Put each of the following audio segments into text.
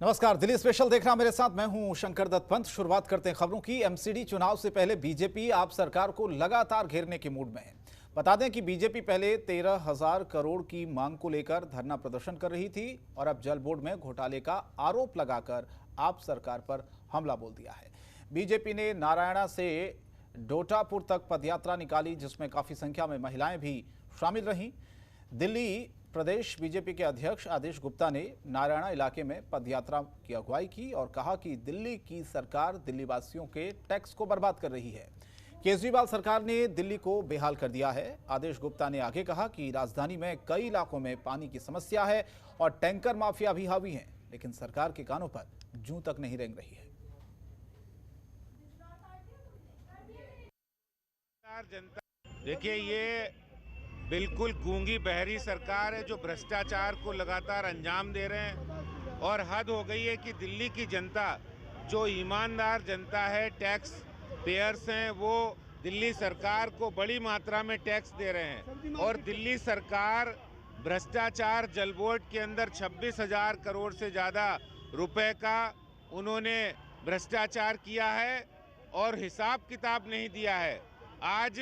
नमस्कार, दिल्ली स्पेशल देख रहा मेरे साथ मैं हूं शंकर दत्त पंत। शुरुआत करते हैं खबरों की। एमसीडी चुनाव से पहले बीजेपी आप सरकार को लगातार घेरने के मूड में है। बता दें कि बीजेपी पहले 13,000 करोड़ की मांग को लेकर धरना प्रदर्शन कर रही थी और अब जल बोर्ड में घोटाले का आरोप लगाकर आप सरकार पर हमला बोल दिया है। बीजेपी ने नारायणा से डोटापुर तक पदयात्रा निकाली, जिसमें काफी संख्या में महिलाएं भी शामिल रहीं। दिल्ली प्रदेश बीजेपी के अध्यक्ष आदेश गुप्ता ने नारायणा इलाके में पदयात्रा की अगुवाई की और कहा कि दिल्ली की सरकार दिल्ली वासियों के टैक्स को बर्बाद कर रही है। केजरीवाल सरकार ने दिल्ली को बेहाल कर दिया है। आदेश गुप्ता ने आगे कहा कि राजधानी में कई इलाकों में पानी की समस्या है और टैंकर माफिया भी हावी हैं, लेकिन सरकार के कानों पर जूं तक नहीं रेंग रही है। जनता देखिए, ये बिल्कुल गूंगी बहरी सरकार है जो भ्रष्टाचार को लगातार अंजाम दे रहे हैं। और हद हो गई है कि दिल्ली की जनता, जो ईमानदार जनता है, टैक्स पेयर्स हैं, वो दिल्ली सरकार को बड़ी मात्रा में टैक्स दे रहे हैं। और दिल्ली सरकार भ्रष्टाचार, जल बोर्ड के अंदर 26,000 करोड़ से ज़्यादा रुपए का उन्होंने भ्रष्टाचार किया है और हिसाब किताब नहीं दिया है। आज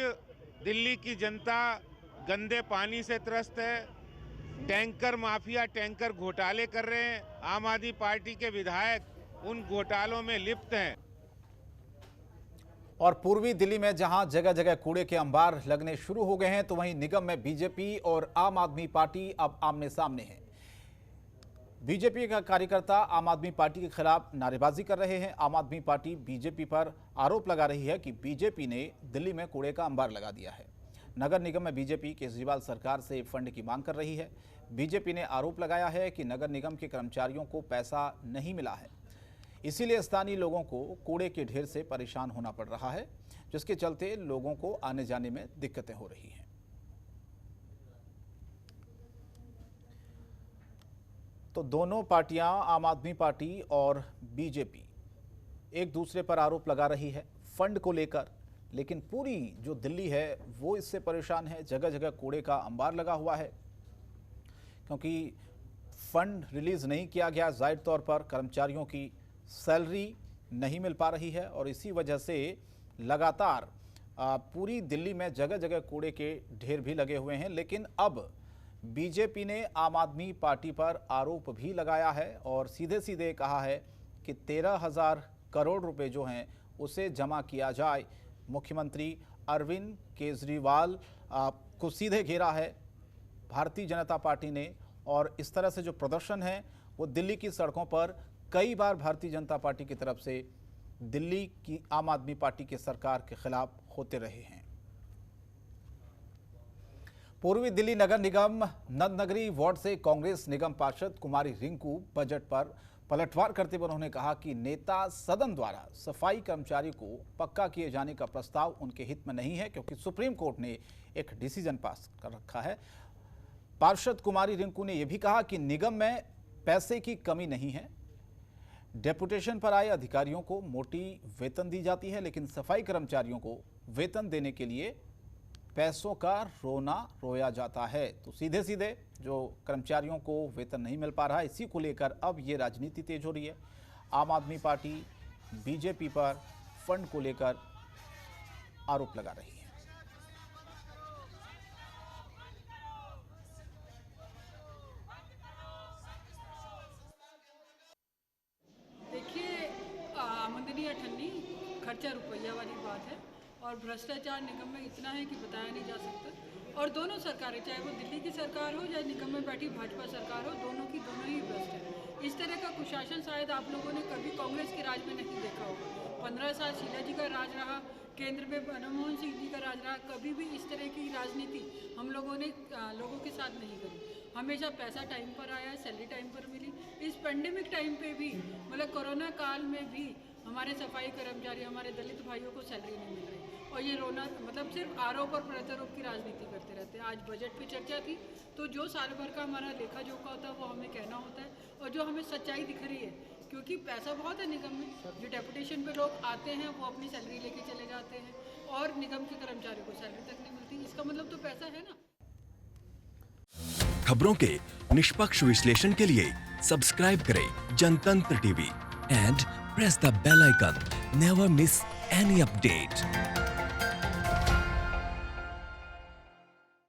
दिल्ली की जनता गंदे पानी से त्रस्त है। टैंकर माफिया टैंकर घोटाले कर रहे हैं। आम आदमी पार्टी के विधायक उन घोटालों में लिप्त हैं। और पूर्वी दिल्ली में जहां जगह जगह कूड़े के अंबार लगने शुरू हो गए हैं, तो वहीं निगम में बीजेपी और आम आदमी पार्टी अब आमने सामने हैं। बीजेपी का कार्यकर्ता आम आदमी पार्टी के खिलाफ नारेबाजी कर रहे हैं। आम आदमी पार्टी बीजेपी पर आरोप लगा रही है कि बीजेपी ने दिल्ली में कूड़े का अंबार लगा दिया है। नगर निगम में बीजेपी केजरीवाल सरकार से फंड की मांग कर रही है। बीजेपी ने आरोप लगाया है कि नगर निगम के कर्मचारियों को पैसा नहीं मिला है, इसीलिए स्थानीय लोगों को कूड़े के ढेर से परेशान होना पड़ रहा है, जिसके चलते लोगों को आने जाने में दिक्कतें हो रही हैं। तो दोनों पार्टियां, आम आदमी पार्टी और बीजेपी, एक दूसरे पर आरोप लगा रही है फंड को लेकर, लेकिन पूरी जो दिल्ली है वो इससे परेशान है। जगह जगह कूड़े का अंबार लगा हुआ है क्योंकि फंड रिलीज नहीं किया गया। जाहिर तौर पर कर्मचारियों की सैलरी नहीं मिल पा रही है और इसी वजह से लगातार पूरी दिल्ली में जगह जगह कूड़े के ढेर भी लगे हुए हैं। लेकिन अब बीजेपी ने आम आदमी पार्टी पर आरोप भी लगाया है और सीधे सीधे कहा है कि 13,000 करोड़ रुपए जो हैं उसे जमा किया जाए। मुख्यमंत्री अरविंद केजरीवाल को सीधे घेरा है भारतीय जनता पार्टी ने और इस तरह से जो प्रदर्शन है वो दिल्ली की सड़कों पर कई बार भारतीय जनता पार्टी की तरफ से दिल्ली की आम आदमी पार्टी की सरकार के खिलाफ होते रहे हैं। पूर्वी दिल्ली नगर निगम नंदनगरी वार्ड से कांग्रेस निगम पार्षद कुमारी रिंकू बजट पर पलटवार करते हुए उन्होंने कहा कि नेता सदन द्वारा सफाई कर्मचारी को पक्का किए जाने का प्रस्ताव उनके हित में नहीं है, क्योंकि सुप्रीम कोर्ट ने एक डिसीजन पास कर रखा है। पार्षद कुमारी रिंकू ने यह भी कहा कि निगम में पैसे की कमी नहीं है। डेपुटेशन पर आए अधिकारियों को मोटी वेतन दी जाती है, लेकिन सफाई कर्मचारियों को वेतन देने के लिए पैसों का रोना रोया जाता है। तो सीधे सीधे जो कर्मचारियों को वेतन नहीं मिल पा रहा है, इसी को लेकर अब ये राजनीति तेज हो रही है। आम आदमी पार्टी बीजेपी पर फंड को लेकर आरोप लगा रही है। देखिए, आमदनी अठन्नी, खर्चा रुपया वाली बात है और भ्रष्टाचार निगम में इतना है कि बताया नहीं जा सकता। और दोनों सरकारें, चाहे वो दिल्ली की सरकार हो या निगम में बैठी भाजपा सरकार हो, दोनों की दोनों ही भ्रष्ट है। इस तरह का कुशासन शायद आप लोगों ने कभी कांग्रेस के राज में नहीं देखा होगा। 15 साल शीला जी का राज रहा, केंद्र में मनमोहन सिंह जी का राज रहा, कभी भी इस तरह की राजनीति हम लोगों ने लोगों के साथ नहीं करी। हमेशा पैसा टाइम पर आया, सैलरी टाइम पर मिली। इस पेंडेमिक टाइम पे भी, मतलब कोरोना काल में भी हमारे सफाई कर्मचारी, हमारे दलित भाइयों को सैलरी नहीं मिल रही और ये रोना, मतलब सिर्फ आरोप और प्रत्यारोप की राजनीति करते रहते हैं। आज बजट पे चर्चा थी, तो जो साल भर का हमारा लेखा जोखा होता है वो हमें कहना होता है और जो हमें सच्चाई दिख रही है, क्योंकि पैसा बहुत है निगम में। जो डेपुटेशन पे लोग आते हैं वो अपनी सैलरी लेके चले जाते हैं और निगम के कर्मचारियों को सैलरी तक नहीं मिलती। इसका मतलब तो पैसा है ना। खबरों के निष्पक्ष विश्लेषण के लिए सब्सक्राइब करें Janatantra TV and press the bell icon. Never miss any update.